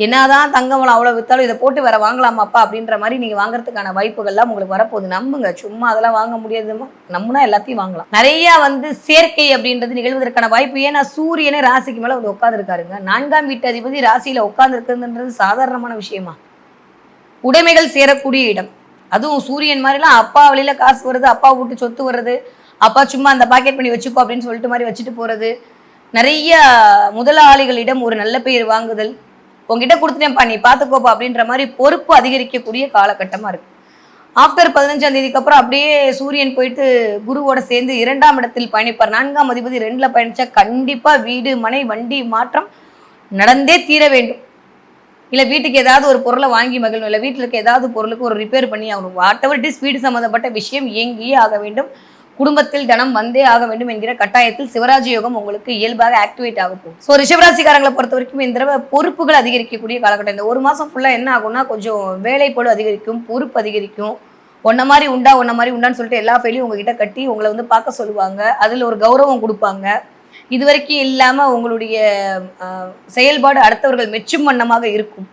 என்னதான் தங்கம் அவ்வளோ வித்தாலும் இதை போட்டு வேற வாங்கலாமாப்பா அப்படின்ற மாதிரி நீங்க வாங்குறதுக்கான வாய்ப்புகள்லாம் உங்களுக்கு வரப்போகுது. நம்புங்க, சும்மா அதெல்லாம் வாங்க முடியாதுமா, நம்புனா எல்லாத்தையும் வாங்கலாம். நிறைய சேர்க்கை அப்படின்றது நிகழ்வதற்கான வாய்ப்பு. ஏன்னா சூரியனே ராசிக்கு மேல வந்து உட்காந்துருக்காருங்க. 4ஆம் வீட்டு அதிபதி ராசியில உட்கார்ந்து இருக்குன்றது சாதாரணமான விஷயமா? உடைமைகள் சேரக்கூடிய இடம். அதுவும் சூரியன் மாதிரிலாம் அப்பா வழியில காசு வருது, அப்பா விட்டு சொத்து வருது, அப்பா சும்மா அந்த பாக்கெட் பண்ணி வச்சுக்கோ அப்படின்னு சொல்லிட்டு மாதிரி வச்சுட்டு போறது, நிறைய முதலாளிகளிடம் ஒரு நல்ல பெயர் வாங்குதல், உங்ககிட்ட கொடுத்துட்டேன்ப்பா நீ பார்த்துக்கோப்பா அப்படின்ற மாதிரி பொறுப்பு அதிகரிக்கக்கூடிய காலகட்டமா இருக்கு. ஆஃப்டர் 15ஆம் தேதிக்கு அப்புறம் அப்படியே சூரியன் போயிட்டு குருவோட சேர்ந்து 2ஆம் இடத்தில் பயணிப்பார். 4ஆம் அதிபதி 2ல பயணிச்சா கண்டிப்பா வீடு, மனை, வண்டி மாற்றம் நடந்தே தீர வேண்டும். இல்லை வீட்டுக்கு ஏதாவது ஒரு பொருளை வாங்கி மகிழணும், இல்லை வீட்டில் இருக்க ஏதாவது பொருளுக்கு ஒரு ரிப்பேர் பண்ணி ஆகணும். வாட் எவர் இட் இஸ், வீடு சம்மந்தப்பட்ட விஷயம் இயங்கியே ஆக வேண்டும். குடும்பத்தில் தனம் வந்தே ஆக வேண்டும் என்கிற கட்டாயத்தில் சிவராஜ் யோகம் உங்களுக்கு இயல்பாக ஆக்டிவேட் ஆகும். ஸோ ரிஷபராசிக்காரங்களை பொறுத்த வரைக்கும் இந்த தடவை பொறுப்புகள் அதிகரிக்கக்கூடிய காலகட்டம். இந்த 1 மாதம் ஃபுல்லாக என்ன ஆகும்னா கொஞ்சம் வேலைப்பளு அதிகரிக்கும், பொறுப்பு அதிகரிக்கும். ஒன்ன மாதிரி உண்டான்னு சொல்லிட்டு எல்லா ஃபைலையும் உங்ககிட்ட கட்டி உங்களை பார்க்க சொல்லுவாங்க. அதில் ஒரு கௌரவம் கொடுப்பாங்க. இது வரைக்கும் இல்லாமல் உங்களுடைய செயல்பாடு அடுத்தவர்கள் மெச்சும் வண்ணமாக இருக்கும்.